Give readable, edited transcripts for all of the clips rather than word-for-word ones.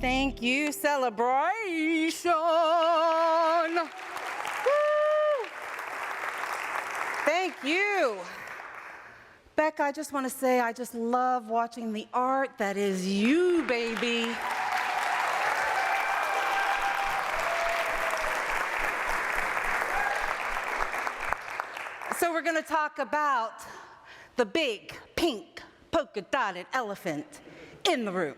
Thank you, celebration. Woo. Thank you. Becca, I just want to say I just love watching the art that is you, baby. So we're going to talk about the big, pink, polka-dotted elephant in the room.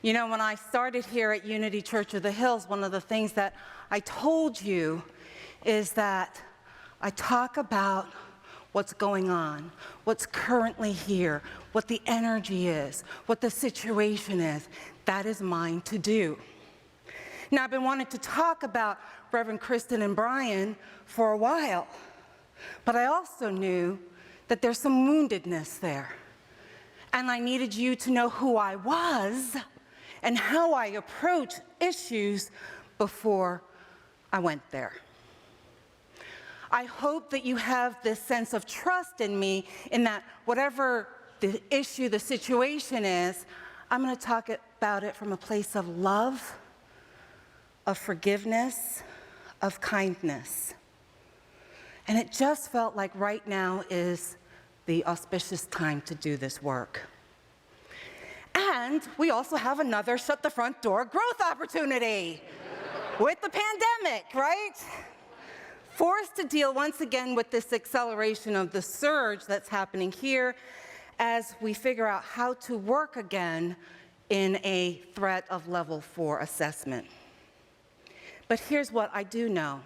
You know, when I started here at Unity Church of the Hills, one of the things that I told you is that I talk about what's going on, what's currently here, what the energy is, what the situation is. That is mine to do. Now, I've been wanting to talk about Reverend Kristen and Brian for a while, but I also knew that there's some woundedness there. And I needed you to know who I was and how I approach issues before I went there. I hope that you have this sense of trust in me, in that whatever the issue, the situation is, I'm going to talk about it from a place of love, of forgiveness, of kindness. And it just felt like right now is the auspicious time to do this work. And we also have another shut the front door growth opportunity with the pandemic, right? Forced to deal once again with this acceleration of the surge that's happening here as we figure out how to work again in a threat of level 4 assessment. But here's what I do know.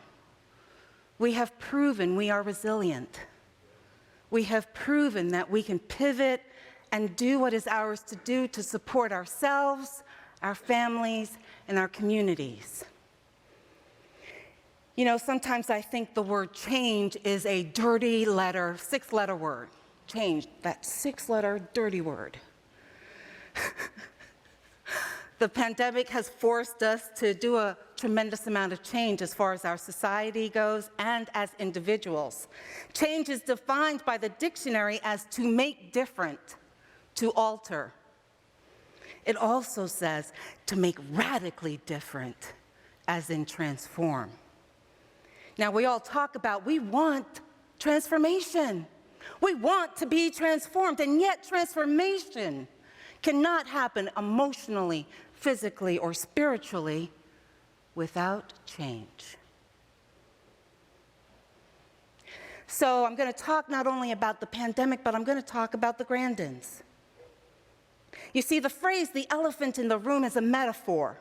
We have proven we are resilient. We have proven that we can pivot and do what is ours to do to support ourselves, our families, and our communities. You know, sometimes I think the word change is a dirty letter, 6-letter word. Change, that 6-letter dirty word. The pandemic has forced us to do a tremendous amount of change as far as our society goes and as individuals. Change is defined by the dictionary as to make different, to alter. It also says to make radically different, as in transform. Now, we all talk about we want transformation. We want to be transformed, and yet transformation cannot happen emotionally, physically, or spiritually without change. So I'm going to talk not only about the pandemic, but I'm going to talk about the Grandins. You see, the phrase, the elephant in the room, is a metaphor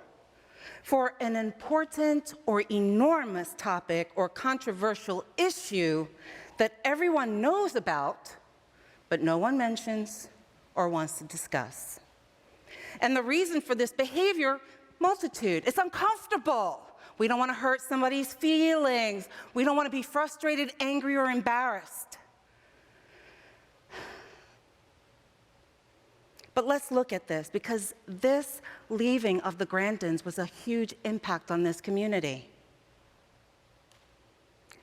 for an important or enormous topic or controversial issue that everyone knows about, but no one mentions or wants to discuss. And the reason for this behavior, multitude. It's uncomfortable. We don't want to hurt somebody's feelings. We don't want to be frustrated, angry, or embarrassed. But let's look at this, because this leaving of the Grandins was a huge impact on this community.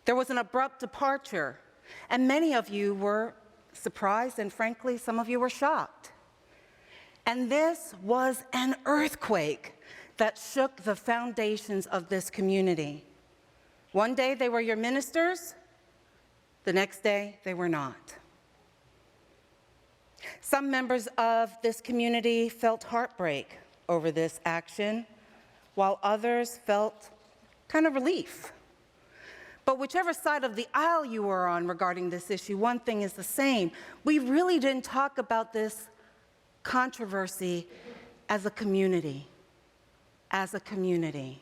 There was an abrupt departure, and many of you were surprised, and frankly, some of you were shocked. And this was an earthquake that shook the foundations of this community. One day they were your ministers, the next day they were not. Some members of this community felt heartbreak over this action, while others felt kind of relief. But whichever side of the aisle you were on regarding this issue, one thing is the same. We really didn't talk about this controversy as a community. As a community.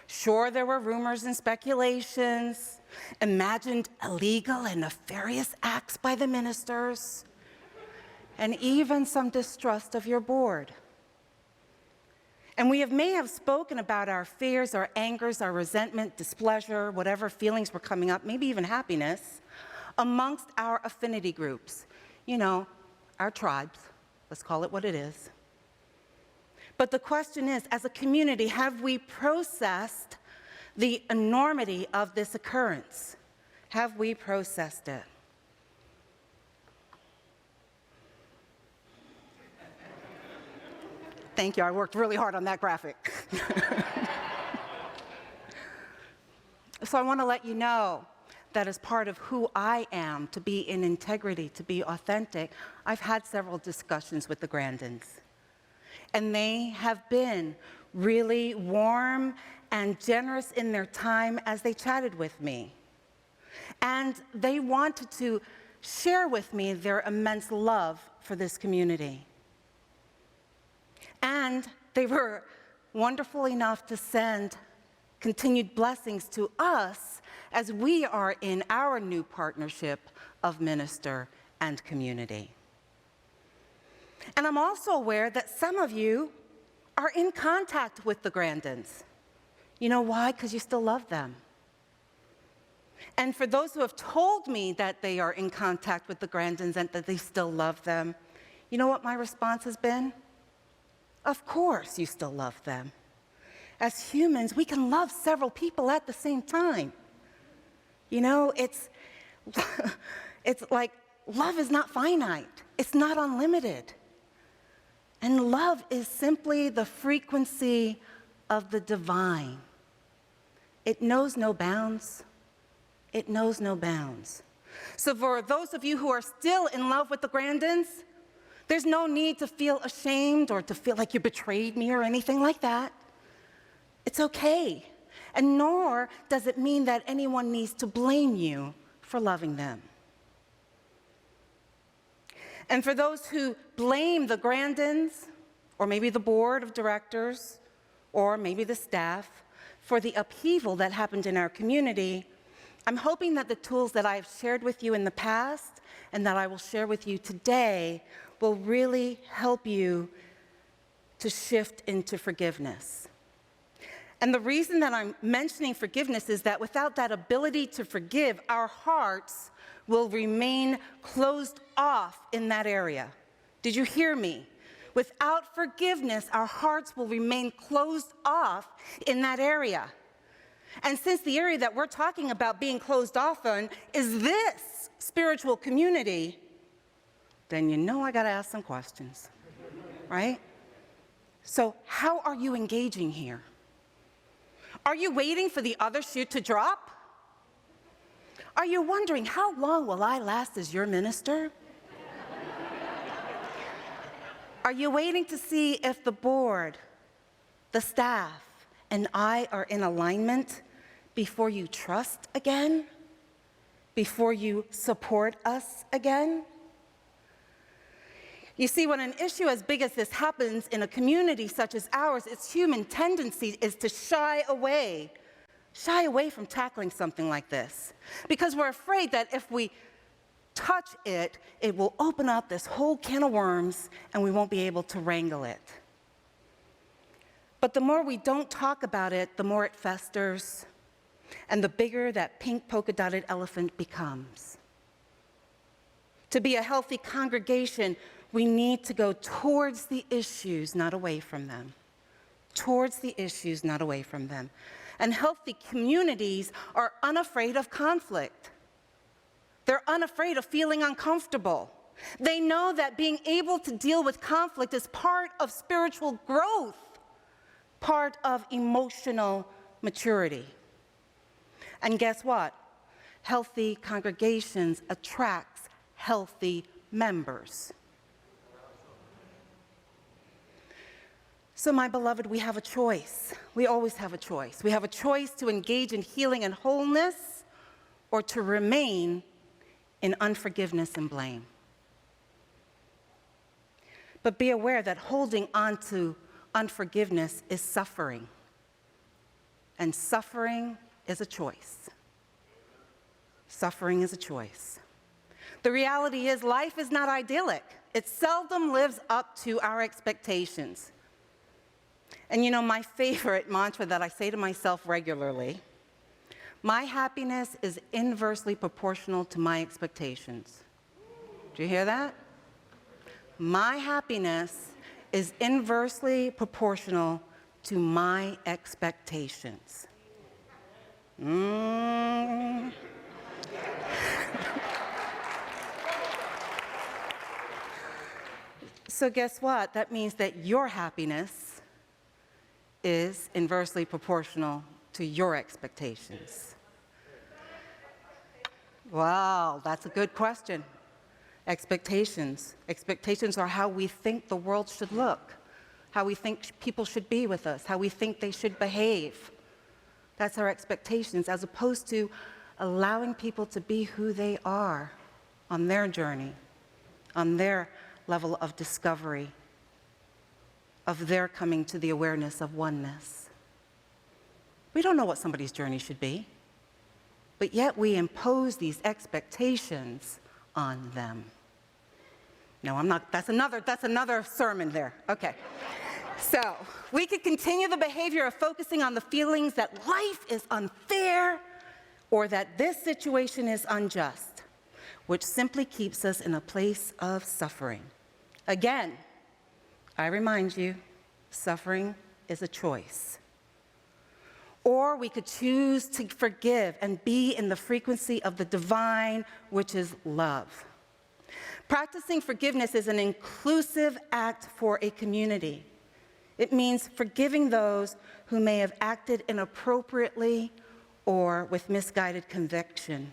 Sure, there were rumors and speculations, imagined illegal and nefarious acts by the ministers, and even some distrust of your board. And we may have spoken about our fears, our angers, our resentment, displeasure, whatever feelings were coming up, maybe even happiness, amongst our affinity groups. You know, our tribes, let's call it what it is. But the question is, as a community, have we processed the enormity of this occurrence? Have we processed it? Thank you, I worked really hard on that graphic. So I want to let you know that as part of who I am, to be in integrity, to be authentic, I've had several discussions with the Grandins. And they have been really warm and generous in their time as they chatted with me. And they wanted to share with me their immense love for this community. And they were wonderful enough to send continued blessings to us as we are in our new partnership of minister and community. And I'm also aware that some of you are in contact with the Grandins. You know why? Because you still love them. And for those who have told me that they are in contact with the Grandins and that they still love them, you know what my response has been? Of course you still love them. As humans, we can love several people at the same time. You know, it's like love is not finite. It's not unlimited. And love is simply the frequency of the divine. It knows no bounds. It knows no bounds. So for those of you who are still in love with the Grandins, there's no need to feel ashamed or to feel like you betrayed me or anything like that. It's okay. And nor does it mean that anyone needs to blame you for loving them. And for those who blame the Grandins, or maybe the board of directors, or maybe the staff, for the upheaval that happened in our community, I'm hoping that the tools that I've shared with you in the past and that I will share with you today will really help you to shift into forgiveness. And the reason that I'm mentioning forgiveness is that without that ability to forgive, our hearts will remain closed off in that area. Did you hear me? Without forgiveness, our hearts will remain closed off in that area. And since the area that we're talking about being closed off on is this spiritual community, then you know I gotta ask some questions, right? So how are you engaging here? Are you waiting for the other shoe to drop? Are you wondering, how long will I last as your minister? Are you waiting to see if the board, the staff, and I are in alignment before you trust again? Before you support us again? You see, when an issue as big as this happens in a community such as ours, its human tendency is to shy away from tackling something like this. Because we're afraid that if we touch it, it will open up this whole can of worms and we won't be able to wrangle it. But the more we don't talk about it, the more it festers, and the bigger that pink polka-dotted elephant becomes. To be a healthy congregation, we need to go towards the issues, not away from them. Towards the issues, not away from them. And healthy communities are unafraid of conflict. They're unafraid of feeling uncomfortable. They know that being able to deal with conflict is part of spiritual growth, part of emotional maturity. And guess what? Healthy congregations attracts healthy members. So my beloved, we have a choice. We always have a choice. We have a choice to engage in healing and wholeness or to remain in unforgiveness and blame. But be aware that holding on to unforgiveness is suffering. And suffering is a choice. Suffering is a choice. The reality is life is not idyllic. It seldom lives up to our expectations. And you know, my favorite mantra that I say to myself regularly, my happiness is inversely proportional to my expectations. Do you hear that? My happiness is inversely proportional to my expectations. So guess what? That means that your happiness is inversely proportional to your expectations. Wow, that's a good question. Expectations. Expectations are how we think the world should look, how we think people should be with us, how we think they should behave. That's our expectations, as opposed to allowing people to be who they are on their journey, on their level of discovery, of their coming to the awareness of oneness. We don't know what somebody's journey should be, but yet we impose these expectations on them. No, I'm not, that's another sermon there. Okay. So, we could continue the behavior of focusing on the feelings that life is unfair or that this situation is unjust, which simply keeps us in a place of suffering. Again, I remind you, suffering is a choice. Or we could choose to forgive and be in the frequency of the divine, which is love. Practicing forgiveness is an inclusive act for a community. It means forgiving those who may have acted inappropriately or with misguided conviction.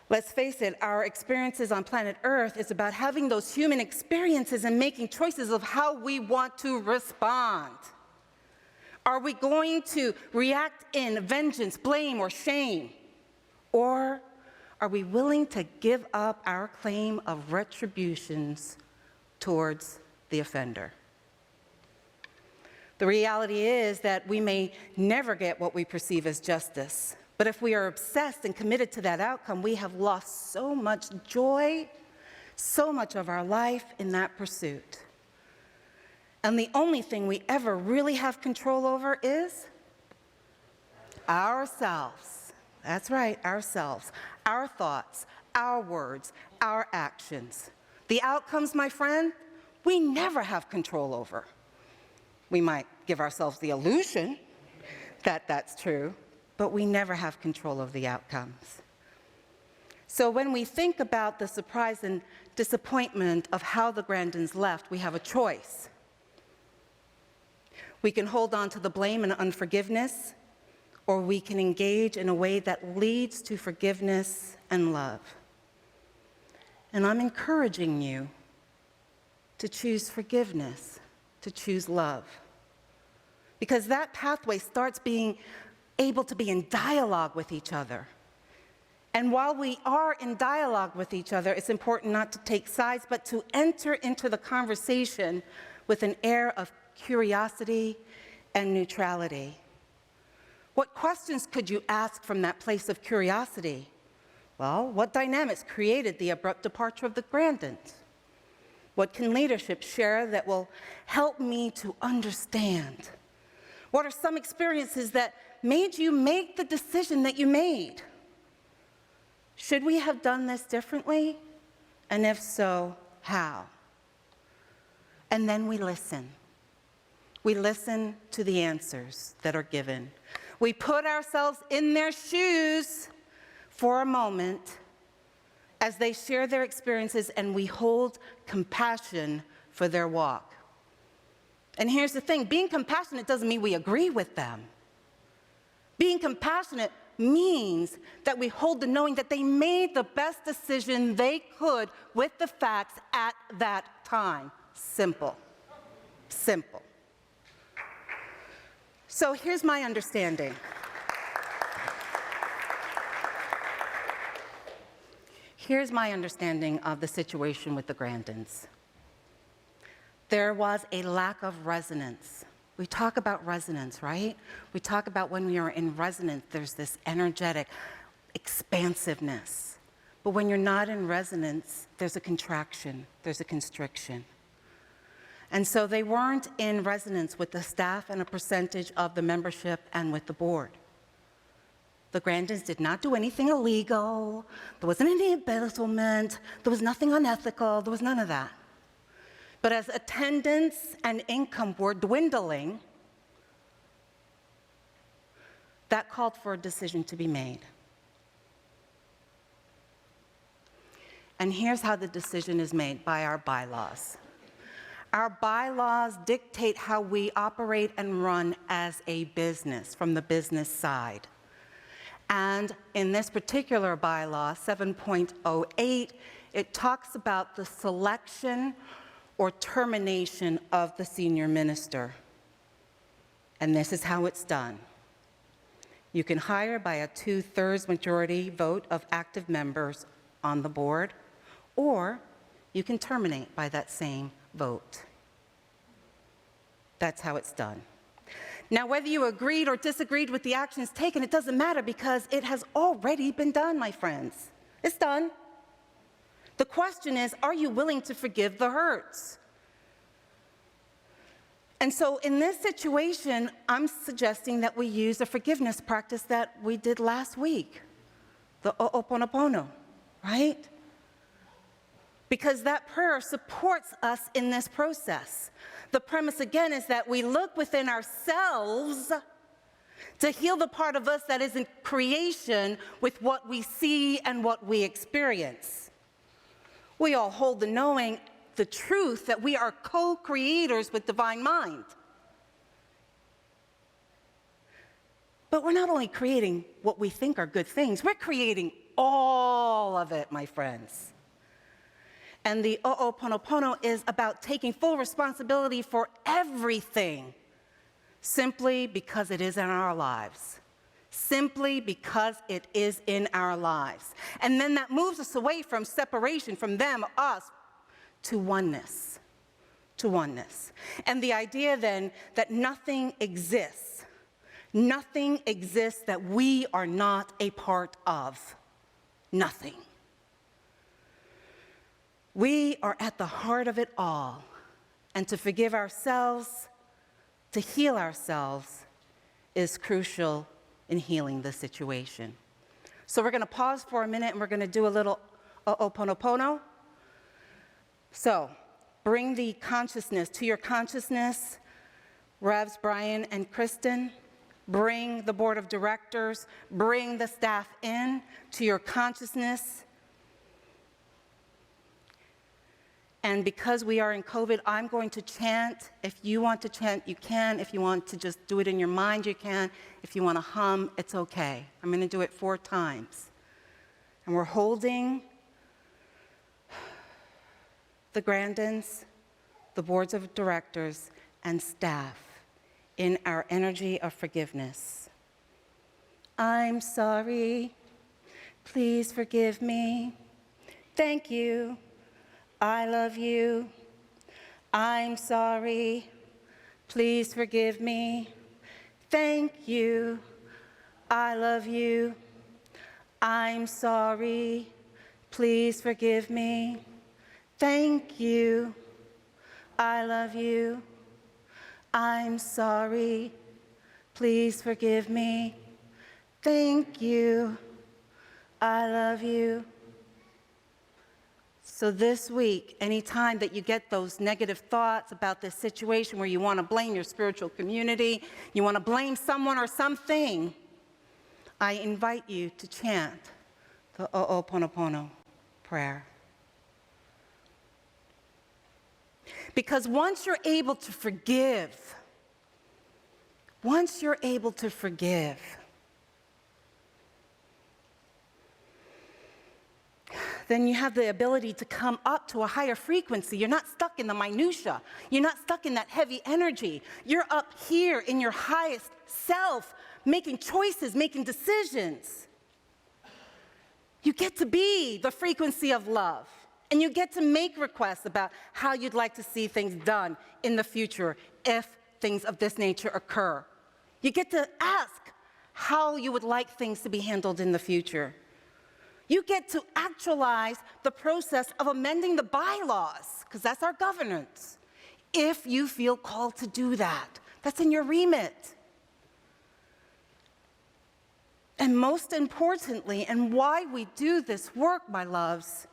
Let's face it, our experiences on planet Earth is about having those human experiences and making choices of how we want to respond. Are we going to react in vengeance, blame, or shame? Or are we willing to give up our claim of retributions towards the offender? The reality is that we may never get what we perceive as justice, but if we are obsessed and committed to that outcome, we have lost so much joy, so much of our life in that pursuit. And the only thing we ever really have control over is ourselves. That's right, ourselves. Our thoughts, our words, our actions. The outcomes, my friend, we never have control over. We might give ourselves the illusion that that's true, but we never have control of the outcomes. So when we think about the surprise and disappointment of how the Grandins left, we have a choice. We can hold on to the blame and unforgiveness, or we can engage in a way that leads to forgiveness and love. And I'm encouraging you to choose forgiveness, to choose love. Because that pathway starts being able to be in dialogue with each other. And while we are in dialogue with each other, it's important not to take sides, but to enter into the conversation with an air of curiosity and neutrality. What questions could you ask from that place of curiosity? Well, what dynamics created the abrupt departure of the Grandins? What can leadership share that will help me to understand? What are some experiences that made you make the decision that you made? Should we have done this differently? And if so, how? And then we listen. We listen to the answers that are given. We put ourselves in their shoes for a moment as they share their experiences, and we hold compassion for their walk. And here's the thing, being compassionate doesn't mean we agree with them. Being compassionate means that we hold the knowing that they made the best decision they could with the facts at that time. Simple. Simple. So here's my understanding. Here's my understanding of the situation with the Grandins. There was a lack of resonance. We talk about resonance, right? We talk about when we are in resonance, there's this energetic expansiveness. But when you're not in resonance, there's a contraction, there's a constriction. And so they weren't in resonance with the staff and a percentage of the membership and with the board. The Grandins did not do anything illegal. There wasn't any embezzlement. There was nothing unethical. There was none of that. But as attendance and income were dwindling, that called for a decision to be made. And here's how the decision is made: by our bylaws. Our bylaws dictate how we operate and run as a business, from the business side. And in this particular bylaw, 7.08, it talks about the selection or termination of the senior minister. And this is how it's done. You can hire by a 2/3 majority vote of active members on the board, or you can terminate by that same vote. That's how it's done. Now, whether you agreed or disagreed with the actions taken, it doesn't matter, because it has already been done, my friends. It's done. The question is, are you willing to forgive the hurts? And so in this situation, I'm suggesting that we use a forgiveness practice that we did last week, the Ho'oponopono, right? Because that prayer supports us in this process. The premise, again, is that we look within ourselves to heal the part of us that is in creation with what we see and what we experience. We all hold the knowing, the truth, that we are co-creators with divine mind. But we're not only creating what we think are good things, we're creating all of it, my friends. And the Ho'oponopono is about taking full responsibility for everything, simply because it is in our lives. Simply because it is in our lives. And then that moves us away from separation, from them, us, to oneness. To oneness. And the idea then that nothing exists that we are not a part of. Nothing. We are at the heart of it all, and to forgive ourselves, to heal ourselves, is crucial in healing the situation. So we're going to pause for a minute, and we're going to do a little Ho'oponopono. So bring the consciousness to your consciousness, Revs Brian and Kristen. Bring the board of directors, bring the staff in to your consciousness. And because we are in COVID, I'm going to chant. If you want to chant, you can. If you want to just do it in your mind, you can. If you want to hum, it's okay. I'm going to do it 4 times. And we're holding the Grandins, the boards of directors, and staff in our energy of forgiveness. I'm sorry. Please forgive me. Thank you. I love you. I'm sorry. Please forgive me. Thank you. I love you. I'm sorry. Please forgive me. Thank you. I love you. I'm sorry. Please forgive me. Thank you. I love you. So this week, anytime that you get those negative thoughts about this situation where you want to blame your spiritual community, you want to blame someone or something, I invite you to chant the Ho'oponopono prayer. Because once you're able to forgive, then you have the ability to come up to a higher frequency. You're not stuck in the minutia. You're not stuck in that heavy energy. You're up here in your highest self, making choices, making decisions. You get to be the frequency of love. And you get to make requests about how you'd like to see things done in the future if things of this nature occur. You get to ask how you would like things to be handled in the future. You get to actualize the process of amending the bylaws, because that's our governance, if you feel called to do that. That's in your remit. And most importantly, and why we do this work, my loves,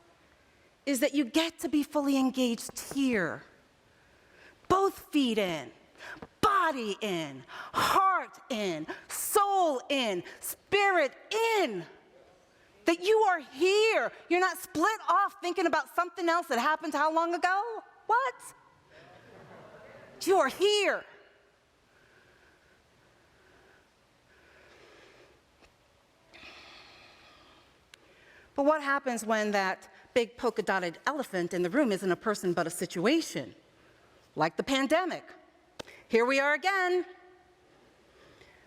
is that you get to be fully engaged here. Both feet in, body in, heart in, soul in, spirit in. that you are here. You're not split off thinking about something else that happened how long ago? What? You are here. But what happens when that big polka-dotted elephant in the room isn't a person but a situation? Like the pandemic. Here we are again.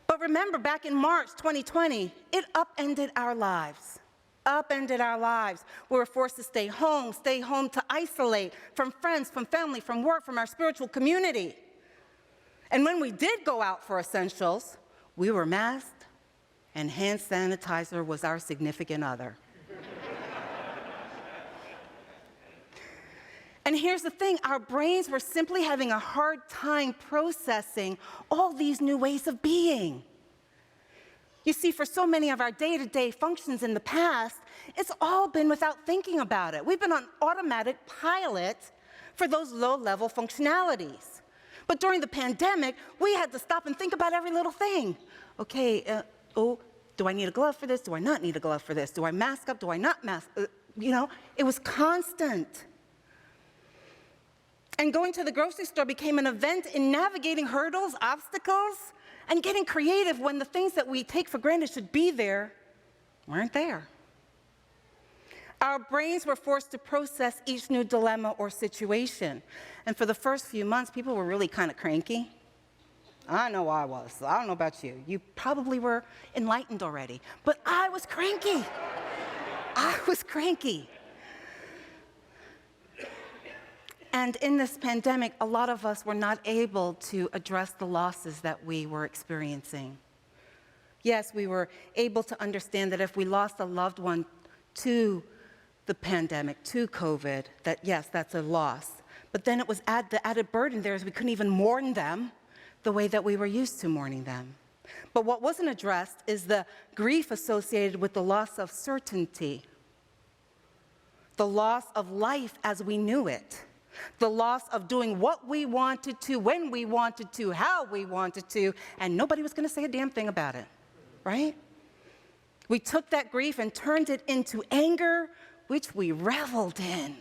But remember, back in March 2020, it upended our lives. Upended our lives. We were forced to stay home to isolate from friends, from family, from work, from our spiritual community. And when we did go out for essentials, we were masked, and hand sanitizer was our significant other. And here's the thing, our brains were simply having a hard time processing all these new ways of being. You see, for so many of our day-to-day functions in the past, it's all been without thinking about it. We've been on automatic pilot for those low-level functionalities. But during the pandemic, we had to stop and think about every little thing. Okay, do I need a glove for this? Do I not need a glove for this? Do I mask up? Do I not mask? It was constant. And going to the grocery store became an event in navigating hurdles, obstacles, and getting creative when the things that we take for granted should be there weren't there. Our brains were forced to process each new dilemma or situation. And for the first few months, people were really kind of cranky. I know I was. I don't know about you. You probably were enlightened already. But I was cranky. I was cranky. And in this pandemic, a lot of us were not able to address the losses that we were experiencing. Yes, we were able to understand that if we lost a loved one to the pandemic, to COVID, that yes, that's a loss. But then it was the added burden there is we couldn't even mourn them the way that we were used to mourning them. But what wasn't addressed is the grief associated with the loss of certainty, the loss of life as we knew it. The loss of doing what we wanted to, when we wanted to, how we wanted to, and nobody was going to say a damn thing about it, right? We took that grief and turned it into anger, which we reveled in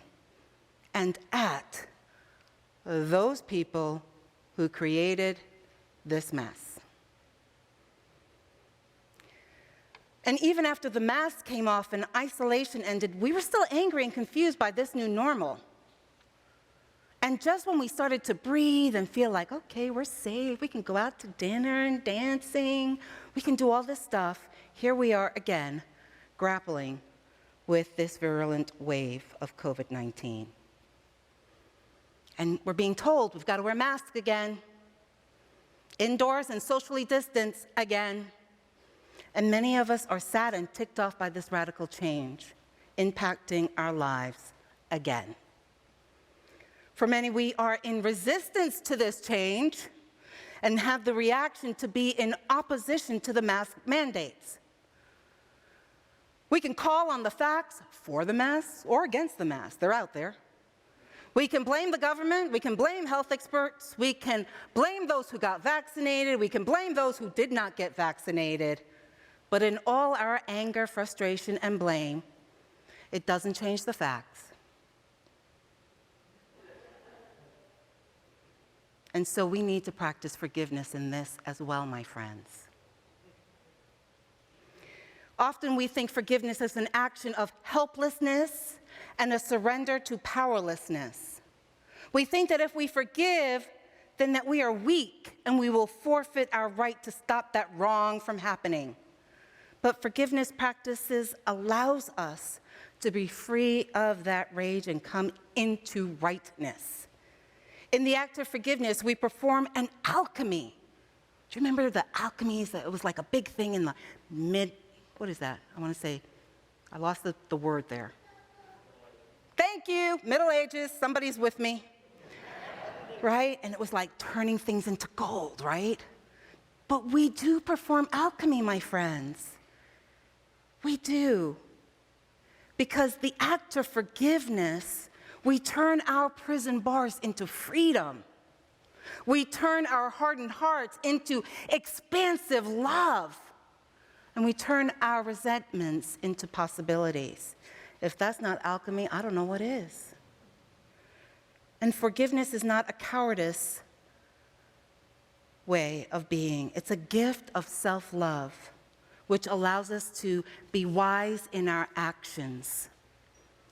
and at those people who created this mess. And even after the mask came off and isolation ended, we were still angry and confused by this new normal. And just when we started to breathe and feel like, okay, we're safe, we can go out to dinner and dancing, we can do all this stuff, here we are again, grappling with this virulent wave of COVID-19. And we're being told we've got to wear masks again, indoors and socially distanced again. And many of us are sad and ticked off by this radical change, impacting our lives again. For many, we are in resistance to this change and have the reaction to be in opposition to the mask mandates. We can call on the facts for the masks or against the masks. They're out there. We can blame the government. We can blame health experts. We can blame those who got vaccinated. We can blame those who did not get vaccinated. But in all our anger, frustration, and blame, it doesn't change the facts. And so we need to practice forgiveness in this as well, my friends. Often we think forgiveness is an action of helplessness and a surrender to powerlessness. We think that if we forgive, then that we are weak and we will forfeit our right to stop that wrong from happening. But forgiveness practices allows us to be free of that rage and come into rightness. In the act of forgiveness, we perform an alchemy. Do you remember the alchemies? It was like a big thing in the what is that? I want to say, I lost the word there. Thank you, Middle Ages, somebody's with me. Right? And it was like turning things into gold, right? But we do perform alchemy, my friends. We do. Because the act of forgiveness, we turn our prison bars into freedom. We turn our hardened hearts into expansive love. and we turn our resentments into possibilities. If that's not alchemy, I don't know what is. And forgiveness is not a cowardice way of being. It's a gift of self-love, which allows us to be wise in our actions,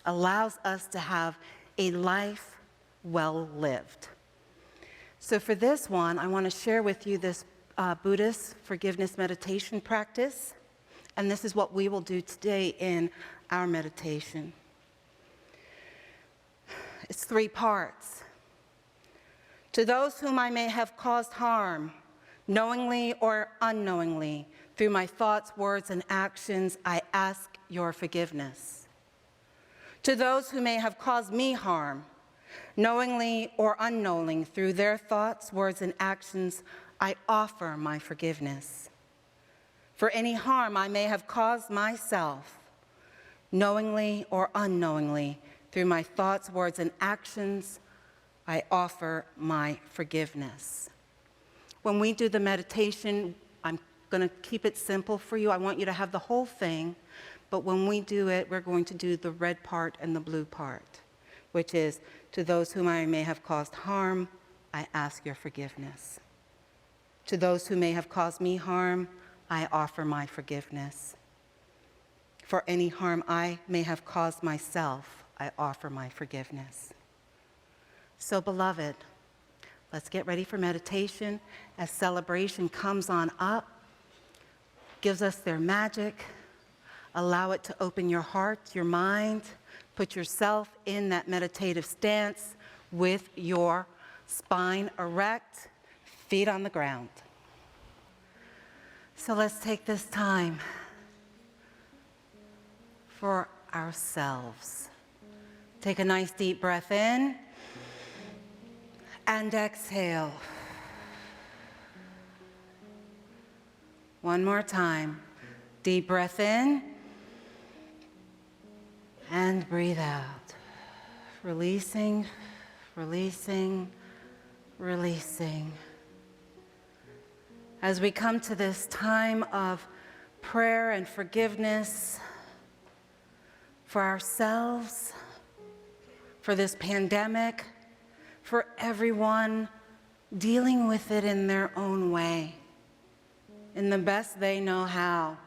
allows us to have a life well lived. So for this one, I want to share with you this Buddhist forgiveness meditation practice, and this is what we will do today in our meditation. It's 3 parts. To those whom I may have caused harm, knowingly or unknowingly, through my thoughts, words, and actions, I ask your forgiveness. To those who may have caused me harm, knowingly or unknowingly, through their thoughts, words, and actions, I offer my forgiveness. For any harm I may have caused myself, knowingly or unknowingly, through my thoughts, words, and actions, I offer my forgiveness. When we do the meditation, I'm going to keep it simple for you. I want you to have the whole thing, but when we do it, we're going to do the red part and the blue part, which is, to those whom I may have caused harm, I ask your forgiveness. To those who may have caused me harm, I offer my forgiveness. For any harm I may have caused myself, I offer my forgiveness. So, beloved, let's get ready for meditation as celebration comes on up, gives us their magic. Allow it to open your heart, your mind. Put yourself in that meditative stance with your spine erect, feet on the ground. So let's take this time for ourselves. Take a nice deep breath in and exhale. One more time. Deep breath in and breathe out. Releasing, releasing, releasing. As we come to this time of prayer and forgiveness for ourselves, for this pandemic, for everyone dealing with it in their own way, in the best they know how.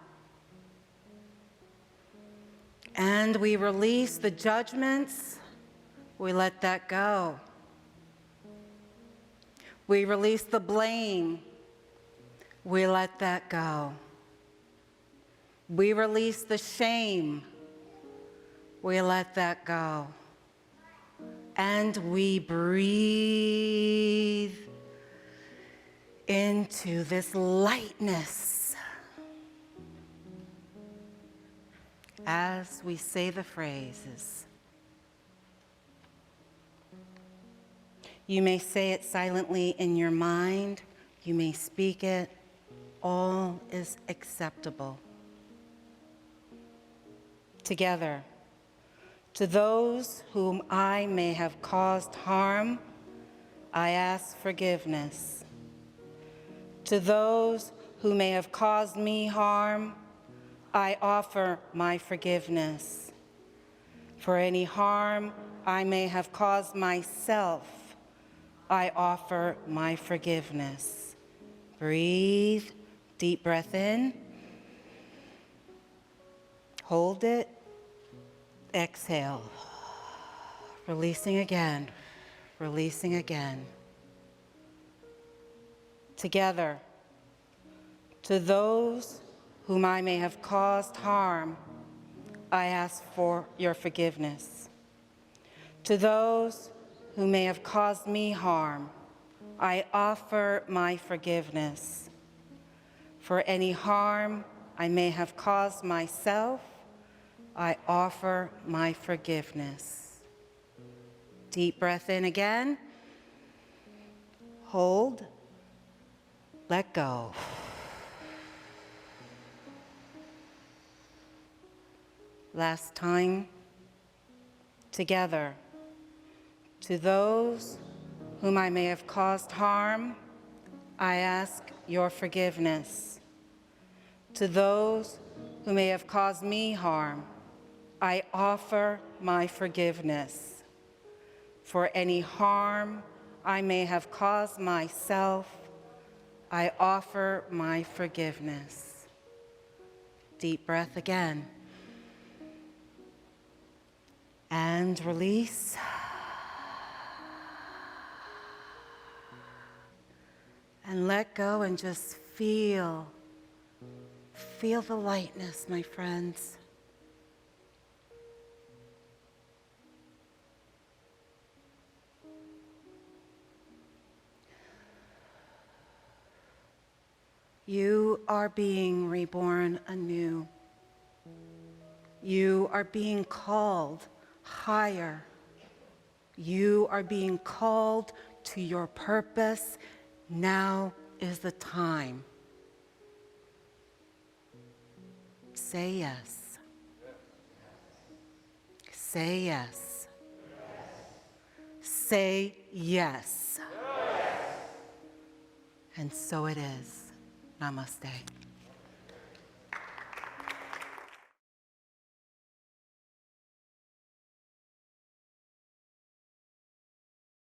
And we release the judgments, we let that go. We release the blame, we let that go. We release the shame, we let that go. And we breathe into this lightness as we say the phrases. You may say it silently in your mind, you may speak it, all is acceptable. Together, to those whom I may have caused harm, I ask forgiveness. To those who may have caused me harm, I offer my forgiveness. For any harm I may have caused myself, I offer my forgiveness. Breathe, deep breath in. Hold it. Exhale. Releasing again, releasing again. Together, to those whom I may have caused harm, I ask for your forgiveness. To those who may have caused me harm, I offer my forgiveness. For any harm I may have caused myself, I offer my forgiveness. Deep breath in again. Hold. Let go. Last time. Together. To those whom I may have caused harm, I ask your forgiveness. To those who may have caused me harm, I offer my forgiveness. For any harm I may have caused myself, I offer my forgiveness. Deep breath again. And release. And let go and just feel the lightness, my friends. You are being reborn anew. You are being called higher. You are being called to your purpose. Now is the time. Say yes. Say yes. Say yes. And so it is. Namaste.